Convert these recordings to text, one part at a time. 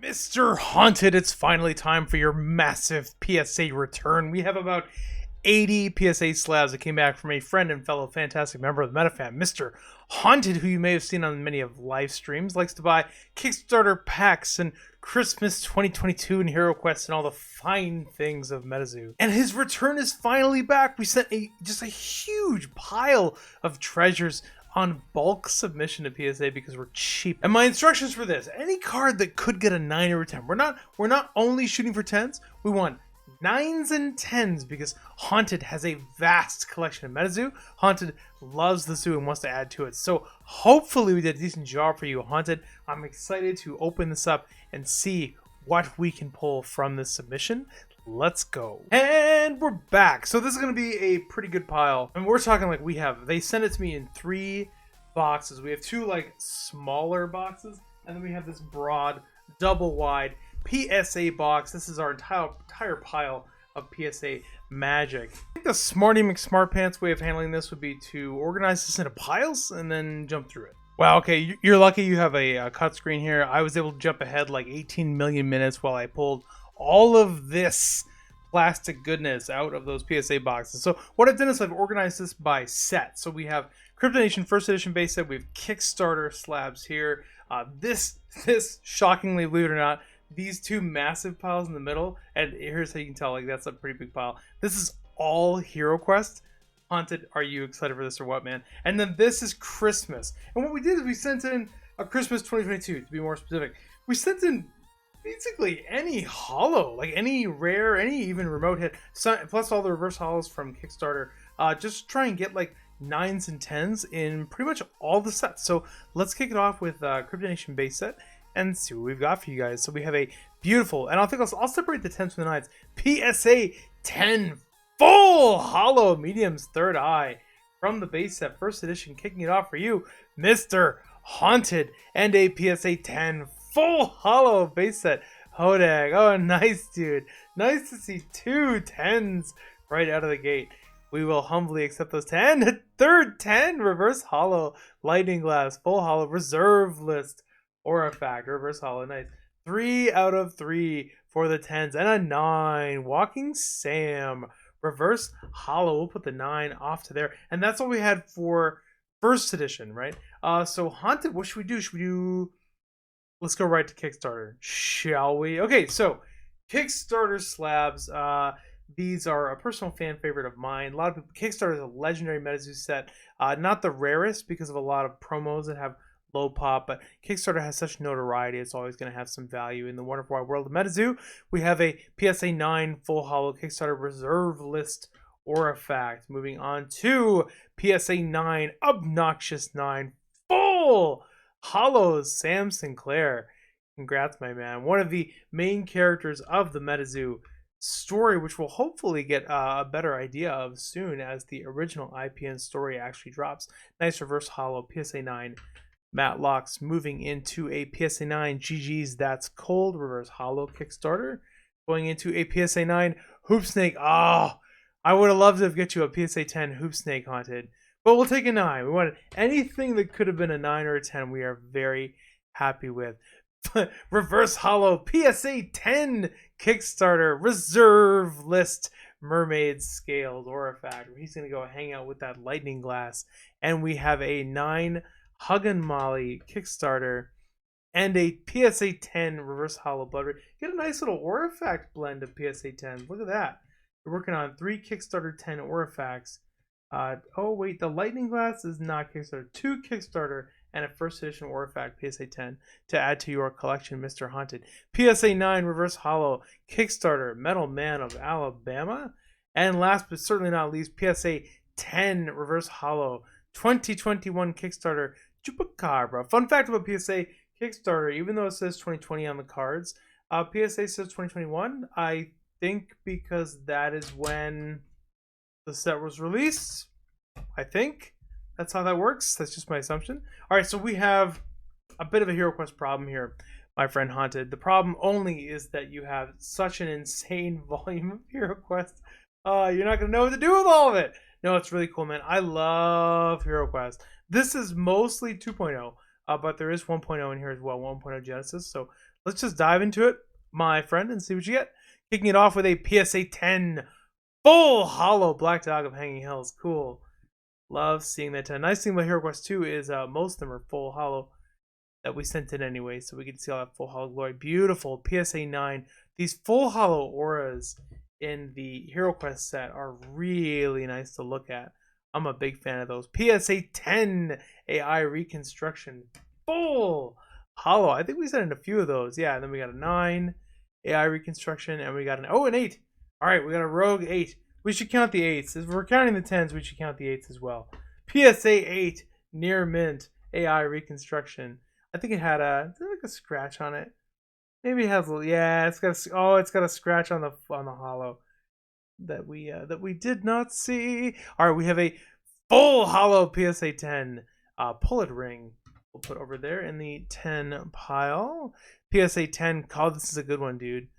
Mr. Haunted, it's finally time for your massive PSA return. We have about 80 PSA slabs that came back from a friend and fellow fantastic member of the MetaFam, Mr. Haunted, who you may have seen on many of live streams, likes to buy Kickstarter packs and Christmas 2022 and Hero Quest and all the fine things of MetaZoo. And his return is finally back. We sent just a huge pile of treasures on bulk submission to PSA because we're cheap. And my instructions for this: any card that could get a 9 or a 10. We're not only shooting for 10s, we want 9s and 10s because Haunted has a vast collection of MetaZoo. Haunted loves the zoo and wants to add to it. So hopefully we did a decent job for you, Haunted. I'm excited to open this up and see what we can pull from this submission. Let's go. And we're back. So this is going to be a pretty good pile. And we're talking like they sent it to me in 3 boxes. We have 2 like smaller boxes, and then we have this broad double wide PSA box. This is our entire pile of PSA magic. I think the Smarty McSmartpants way of handling this would be to organize this into piles and then jump through it. Wow, okay, you're lucky you have a cut screen here. I was able to jump ahead like 18 million minutes while I pulled all of this plastic goodness out of those PSA boxes. So what I've done is I've organized this by set. So we have Kryptonation first edition base set. We have Kickstarter slabs here. This shockingly, believe it or not, these 2 massive piles in the middle, and here's how you can tell, like, that's a pretty big pile. This is all Hero Quest. Haunted, are you excited for this or what, man? And then this is Christmas. And what we did is we sent in a Christmas 2022, to be more specific. We sent in basically any holo, like any rare, any even remote hit, plus all the reverse holos from Kickstarter. Just try and get like 9s and 10s in pretty much all the sets. So let's kick it off with Kryptonation base set and see what we've got for you guys. So we have a beautiful, and I'll separate the 10s from the 9s. PSA 10 full holo mediums third eye from the base set first edition, kicking it off for you, Mr. Haunted, and a PSA 10 full holo base set Hodag. Oh, nice, dude. Nice to see 2 10s right out of the gate. We will humbly accept those 10. Third 10 reverse holo lightning glass full holo reserve list Aurafact reverse holo. Nice. 3 out of 3 for the 10s and a 9 Walking Sam reverse holo. We'll put the 9 off to there, and that's all we had for first edition, right? So Haunted, what should we do? Should we do? Let's go right to Kickstarter, shall we? Okay, so Kickstarter slabs. These are a personal fan favorite of mine. A lot of people. Kickstarter is a legendary MetaZoo set. Not the rarest because of a lot of promos that have low pop, but Kickstarter has such notoriety, it's always going to have some value in the wonderful wide world of MetaZoo. We have a PSA 9 full holo Kickstarter reserve list Aurafact. Moving on to PSA 9 obnoxious 9 full holos Sam Sinclair. Congrats, my man. One of the main characters of the MetaZoo story, which we'll hopefully get a better idea of soon as the original IPN story actually drops. Nice reverse holo PSA 9 Matlocks. Moving into a PSA 9 GG's That's Cold reverse holo Kickstarter. Going into a PSA 9 Hoop Snake. Oh, I would have loved to get you a PSA 10 Hoop Snake Haunted, but we'll take a 9. We wanted anything that could have been a 9 or a 10. We are very happy with. Reverse holo PSA 10 Kickstarter reserve list Mermaid Scales Aurafact. He's going to go hang out with that lightning glass. And we have a 9 Huggin' Molly Kickstarter and a PSA 10 reverse holo Blood Ray. Get a nice little Aurafact blend of PSA 10s. Look at that. We're working on 3 Kickstarter 10 Aurafacts. Oh wait, the lightning glass is not Kickstarter. 2 Kickstarter and a first edition Aurafact PSA 10 to add to your collection, Mr. Haunted. PSA 9 reverse holo Kickstarter Metal Man of Alabama. And last but certainly not least, PSA 10 reverse holo 2021 Kickstarter Chupacabra. Fun fact about PSA Kickstarter, even though it says 2020 on the cards, PSA says 2021. I think because that is when the set was released. I think that's how that works. That's just my assumption. All right, so we have a bit of a Hero Quest problem here, my friend Haunted. The problem only is that you have such an insane volume of Hero Quest. You're not going to know what to do with all of it. No, it's really cool, man. I love Hero Quest. This is mostly 2.0, but there is 1.0 in here as well, 1.0 Genesis. So let's just dive into it, my friend, and see what you get. Kicking it off with a PSA 10 full hollow Black Dog of Hanging Hills. Cool. Love seeing that 10. Nice thing about Hero Quest 2 is most of them are full hollow that we sent in anyway, so we can see all that full hollow glory. Beautiful. PSA 9. These full hollow auras in the Hero Quest set are really nice to look at. I'm a big fan of those. PSA 10 AI reconstruction. Full hollow. I think we sent in a few of those. Yeah, and then we got a 9 AI reconstruction, and we got an 8. All right, we got a rogue 8. We should count the 8s. If we're counting the 10s, we should count the 8s as well. PSA 8 near mint AI reconstruction. I think it had like a scratch on it. Maybe it has a little, yeah, it's got a scratch on the hollow that we did not see. All right, we have a full hollow PSA 10 pullet ring. We'll put over there in the 10 pile. PSA 10. Oh, this is a good one, dude.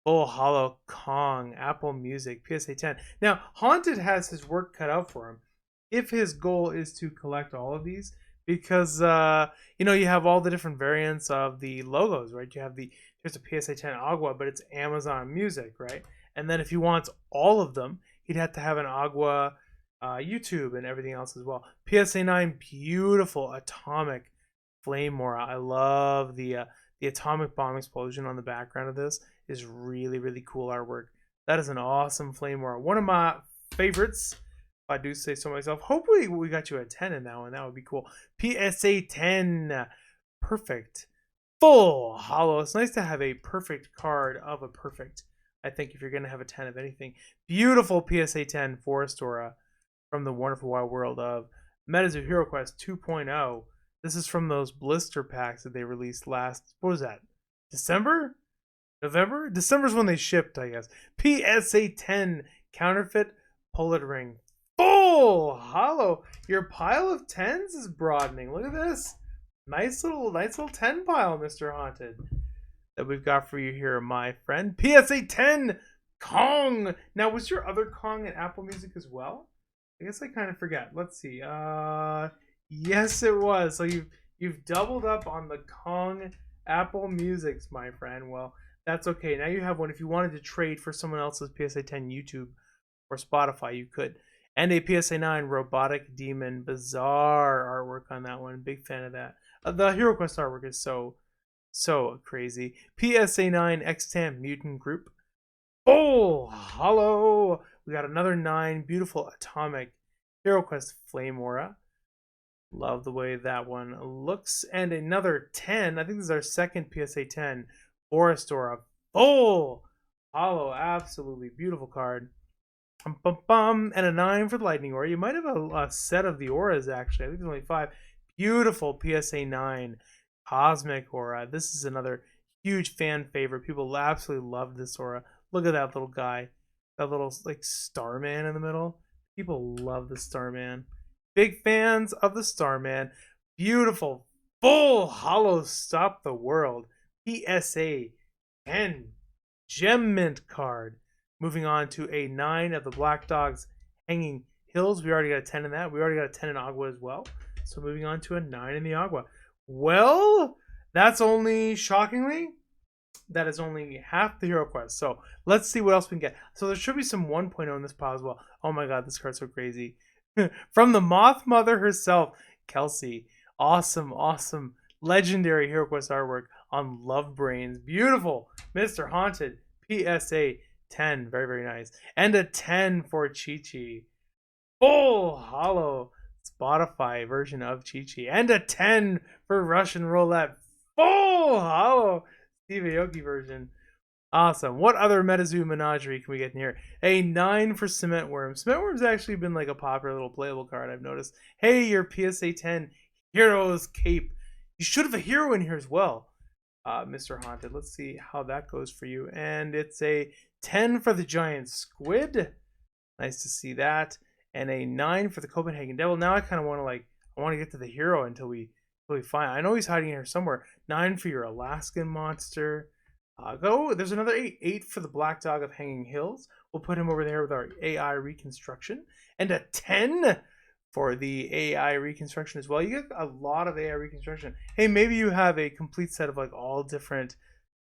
Full hollow Kong, Apple Music, PSA 10. Now, Haunted has his work cut out for him if his goal is to collect all of these, because you have all the different variants of the logos, right? Here's a PSA 10 Agua, but it's Amazon Music, right? And then if he wants all of them, he'd have to have an Agua YouTube and everything else as well. PSA 9, beautiful atomic flame aura. I love the atomic bomb explosion on the background of this is really, really cool artwork. That is an awesome flame aura. One of my favorites, if I do say so myself. Hopefully we got you a 10 in that one. That would be cool. PSA 10. Perfect. Full hollow. It's nice to have a perfect card of a perfect. I think if you're going to have a 10 of anything. Beautiful PSA 10 Forest Aura from the Wonderful Wild World of MetaZoo Hero Quest 2.0. This is from those blister packs that they released last, what was that? December? November? December's when they shipped, I guess. PSA 10 counterfeit pullet ring. Full hollow. Your pile of 10s is broadening. Look at this. Nice little 10 pile, Mr. Haunted, that we've got for you here, my friend. PSA 10 Kong. Now, was your other Kong in Apple Music as well? I guess I kind of forget. Let's see. Yes, it was. So you've doubled up on the Kong Apple Musics, my friend. Well, that's okay. Now you have one. If you wanted to trade for someone else's PSA 10 YouTube or Spotify, you could. And a PSA 9 Robotic Demon. Bizarre artwork on that one. Big fan of that. The Hero Quest artwork is so crazy. PSA 9 Extant Mutant Group. Full hollow. We got another 9. Beautiful atomic Hero Quest Flame Aura. Love the way that one looks. And another 10. I think this is our second PSA 10 Forest Aura. Full hollow. Absolutely beautiful card. And a 9 for the Lightning Aura. You might have a set of the auras, actually. I think there's only 5. Beautiful PSA 9 Cosmic Aura. This is another huge fan favorite. People absolutely love this aura. Look at that little guy. That little like Starman in the middle. People love the Starman. Big fans of the Starman. Beautiful. Full hollow Stop the World. PSA 10 Gem Mint card. Moving on to a 9 of the Black Dog's Hanging Hills. We already got a 10 in that. We already got a 10 in Agua as well. So moving on to a 9 in the Agua. Well, that's only, shockingly, that is only half the Hero Quest. So let's see what else we can get. So there should be some 1.0 in this pile as well. Oh my god, this card's so crazy. From the Moth Mother herself, Kelsey. Awesome, awesome, legendary Hero Quest artwork on Love Brains. Beautiful. Mr. Haunted. PSA 10. Very, very nice. And a 10 for Chi-Chi. Full hollow Spotify version of Chi-Chi. And a 10 for Russian Roulette. Full hollow Steve Aoki version. Awesome. What other MetaZoo menagerie can we get in here? A 9 for Cement Worm. Cement Worm's actually been like a popular little playable card, I've noticed. Hey, your PSA 10 Hero's Cape. You should have a hero in here as well, Mr. Haunted. Let's see how that goes for you. And it's a 10 for the Giant Squid. Nice to see that. And a 9 for the Copenhagen Devil. Now I kind of want to get to the hero until we find. I know he's hiding here somewhere. 9 for your Alaskan Monster. There's another 8. 8 for the Black Dog of Hanging Hills. We'll put him over there with our AI reconstruction. And a 10 for the AI reconstruction as well. You get a lot of AI reconstruction. Hey, maybe you have a complete set of like all different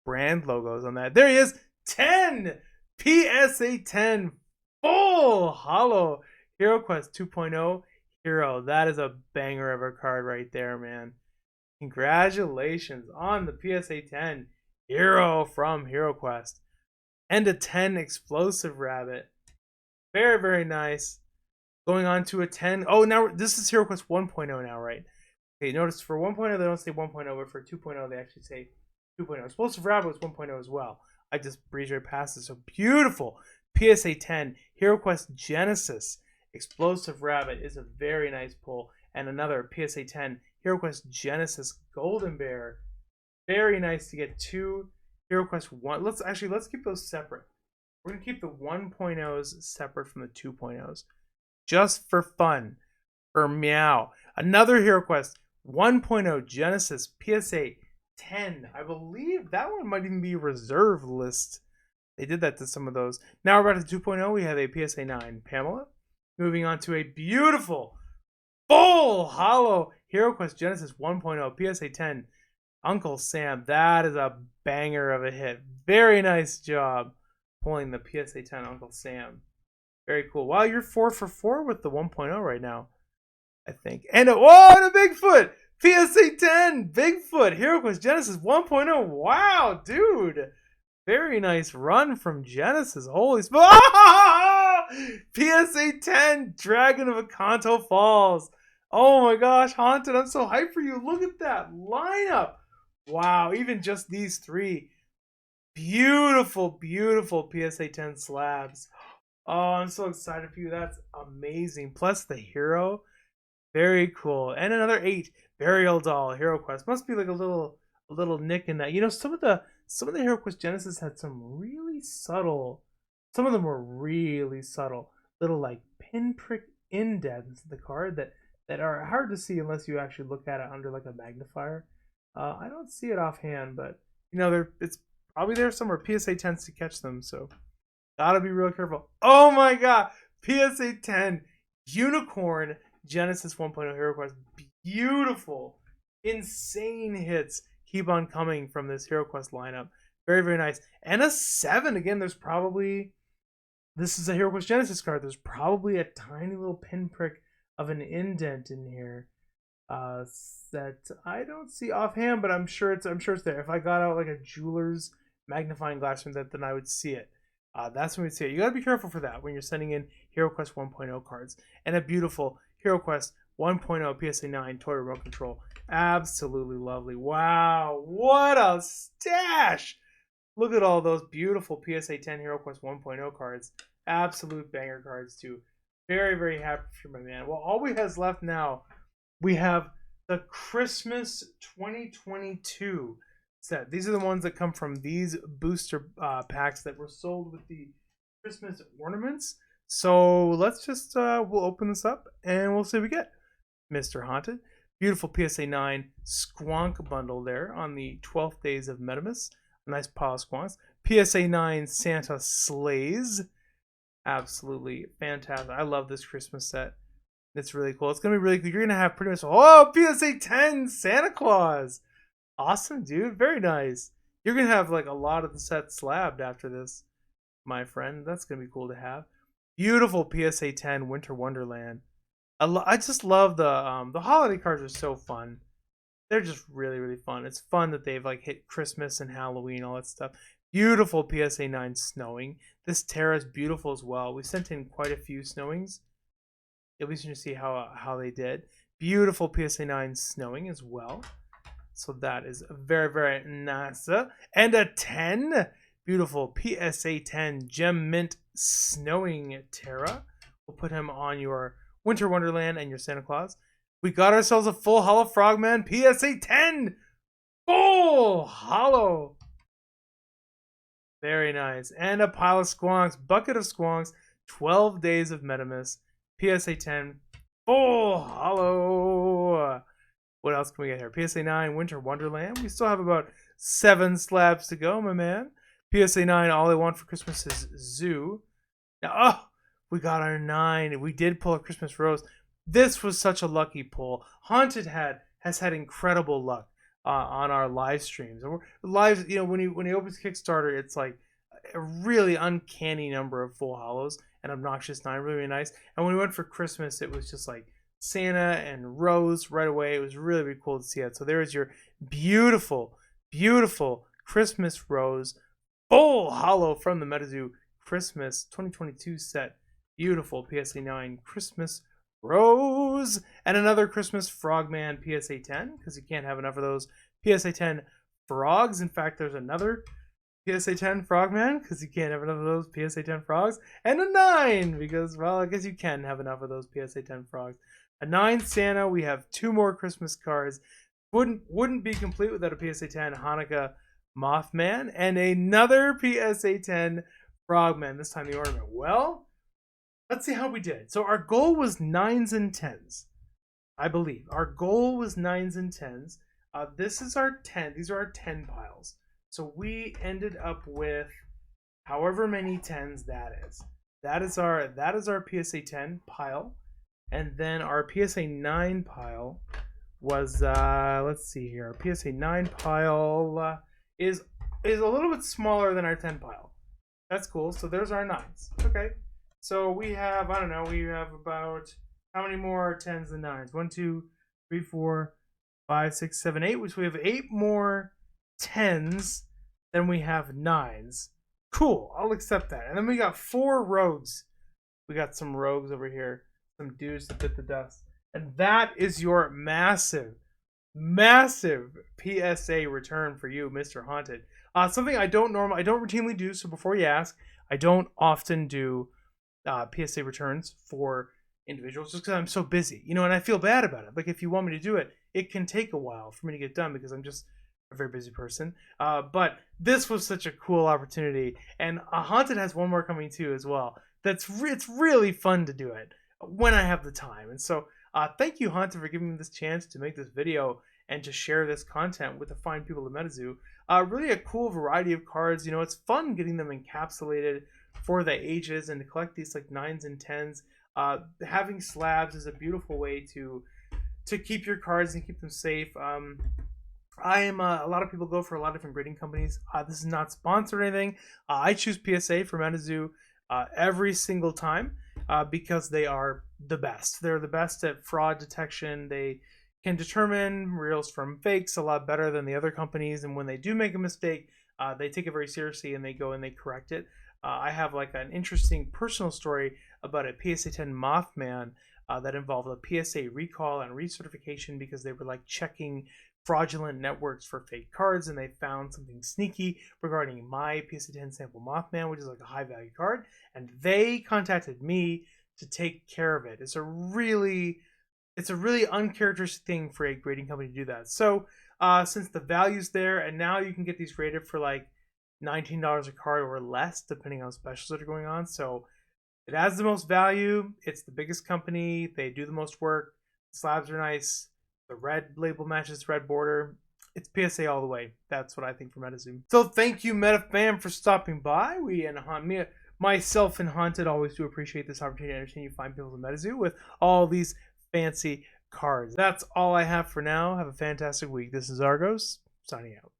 brand logos on that. There he is. 10 PSA 10 full holo Hero Quest 2.0 Hero. That is a banger of a card right there, man. Congratulations on the PSA 10 Hero from Hero Quest. And a 10 Explosive Rabbit. Very, very nice. Going on to a 10. Oh, now this is Hero Quest 1.0 now, right? Okay, notice for 1.0 they don't say 1.0, but for 2.0 they actually say 2.0. Explosive Rabbit was 1.0 as well. I just breezed right past it. So beautiful. PSA 10 Hero Quest Genesis Explosive Rabbit is a very nice pull. And another PSA 10 Hero Quest Genesis Golden Bear. Very nice to get 2 Hero Quest 1. Let's keep those separate. We're going to keep the 1.0s separate from the 2.0s. Just for fun. For meow. Another Hero Quest 1.0 Genesis PSA 10. I believe that one might even be reserve list. They did that to some of those. Now we're about to 2.0. We have a PSA 9 Pamela. Moving on to a beautiful full holo Hero Quest Genesis 1.0 PSA 10 Uncle Sam. That is a banger of a hit. Very nice job pulling the PSA 10 Uncle Sam. Very cool. Wow, you're 4 for 4 with the 1.0 right now, I think. And a Bigfoot! PSA 10 Bigfoot Hero Quest Genesis 1.0. Wow, dude. Very nice run from Genesis. Holy smoke. PSA 10 Dragon of Akanto Falls. Oh my gosh, Haunted, I'm so hyped for you. Look at that lineup. Wow, even just these 3. Beautiful, beautiful PSA 10 slabs. Oh, I'm so excited for you. That's amazing. Plus the hero. Very cool. And another 8 Burial Doll Hero Quest. Must be like a little nick in that. You know, some of the Hero Quest Genesis had some really subtle. Some of them were really subtle. Little like pinprick indents in the card that are hard to see unless you actually look at it under like a magnifier. I don't see it offhand, but you know, it's probably there somewhere. PSA tends to catch them, so gotta be real careful. Oh my god, PSA 10 Unicorn Genesis 1.0 Hero Quest. Beautiful, insane hits keep on coming from this Hero Quest lineup. Very, very nice. And a 7 again. This is a Hero Quest Genesis card. There's probably a tiny little pinprick of an indent in here that I don't see offhand, but I'm sure it's there. If I got out like a jeweler's magnifying glass from that, then I would see it. That's when we see it. You gotta be careful for that when you're sending in Hero Quest 1.0 cards. And a beautiful Hero Quest 1.0 PSA 9 toy remote control. Absolutely lovely. Wow, what a stash! Look at all those beautiful PSA 10 Hero Quest 1.0 cards. Absolute banger cards too. Very, very happy for my man. Well, all we have left now, we have the Christmas 2022 set. These are the ones that come from these booster packs that were sold with the Christmas ornaments. So let's just, we'll open this up and we'll see what we get. Mr. Haunted. Beautiful PSA 9 Squonk bundle there on the 12th days of Metamus. A nice pile of Squonks. PSA 9 Santa Sleighs. Absolutely fantastic. I love this Christmas set. It's really cool. It's going to be really cool. You're going to have pretty much, PSA 10 Santa Claus. Awesome, dude. Very nice. You're going to have like a lot of the set slabbed after this, my friend. That's going to be cool to have. Beautiful PSA 10 Winter Wonderland. I just love the holiday cards are so fun. They're just really, really fun. It's fun that they've like hit Christmas and Halloween, all that stuff. Beautiful PSA 9 Snowing. This Terra is beautiful as well. We sent in quite a few Snowings. At least you can see how they did. Beautiful PSA 9 Snowing as well. So that is very, very nice. And a 10. Beautiful PSA 10 Gem Mint Snowing Terra. We'll put him on your Winter Wonderland and your Santa Claus. We got ourselves a full Holo Frogman PSA 10 full holo. Very nice. And a pile of Squonks, bucket of Squonks, 12 days of Metamus, PSA 10 full holo. What else can we get here? PSA 9 Winter Wonderland. We still have about 7 slabs to go, my man. PSA 9 All I Want for Christmas is Zoo. Now, we got our 9. We did pull a Christmas Rose. This was such a lucky pull. Haunted has had incredible luck on our live streams. And we're live, when he opens Kickstarter, it's like a really uncanny number of full hollows and obnoxious 9, really, really nice. And when we went for Christmas, it was just like Santa and Rose right away. It was really, really cool to see it. So there's your beautiful, beautiful Christmas Rose full hollow from the MetaZoo Christmas 2022 set. Beautiful PSA 9 Christmas Rose. And another Christmas Frogman PSA 10, because you can't have enough of those PSA 10 frogs. In fact, there's another PSA 10 Frogman, because you can't have enough of those PSA 10 frogs. And a 9, because, well, I guess you can have enough of those PSA 10 frogs. A 9 Santa. We have 2 more Christmas cards. Wouldn't be complete without a PSA 10 Hanukkah Mothman. And another PSA 10 Frogman, this time the ornament. Well, let's see how we did. So our goal was 9s and 10s, I believe. Our goal was 9s and 10s. This is our 10. These are our 10 piles. So we ended up with however many 10s that is. That is our PSA 10 pile. And then our PSA 9 pile was, let's see here. Our PSA 9 pile is a little bit smaller than our 10 pile. That's cool. So there's our 9s. Okay. So we have, I don't know, we have about, how many more 10s and 9s? 1, 2, 3, 4, 5, 6, 7, 8, which we have 8 more 10s than we have 9s. Cool, I'll accept that. And then we got 4 rogues. We got some rogues over here, some dudes that bit the dust. And that is your massive, massive PSA return for you, Mr. Haunted. Something I don't routinely do, so before you ask, I don't often do PSA returns for individuals just because I'm so busy, and I feel bad about it. Like, if you want me to do it, it can take a while for me to get done because I'm just a very busy person. But this was such a cool opportunity, and Haunted has one more coming too as well. It's really fun to do it when I have the time. And so thank you, Haunted, for giving me this chance to make this video and to share this content with the fine people at MetaZoo. Really a cool variety of cards. It's fun getting them encapsulated for the ages and to collect these like 9s and 10s. Having slabs is a beautiful way to keep your cards and keep them safe. A lot of people go for a lot of different grading companies. This is not sponsored or anything. I choose PSA for MetaZoo every single time because they are the best. They're the best at fraud detection. They can determine reals from fakes a lot better than the other companies. And when they do make a mistake, they take it very seriously and they go and they correct it. I have like an interesting personal story about a PSA 10 Mothman that involved a PSA recall and recertification because they were like checking fraudulent networks for fake cards, and they found something sneaky regarding my PSA 10 sample Mothman, which is like a high value card, and they contacted me to take care of it. It's a really uncharacteristic thing for a grading company to do that. So since the value's there, and now you can get these graded for like $19 a card or less, depending on specials that are going on. So it has the most value. It's the biggest company. They do the most work. The slabs are nice. The red label matches red border. It's PSA all the way. That's what I think for MetaZoo. So thank you, MetaFam, for stopping by. Myself and Haunted always do appreciate this opportunity to entertain you fine people in MetaZoo with all these fancy cards. That's all I have for now. Have a fantastic week. This is Argos, signing out.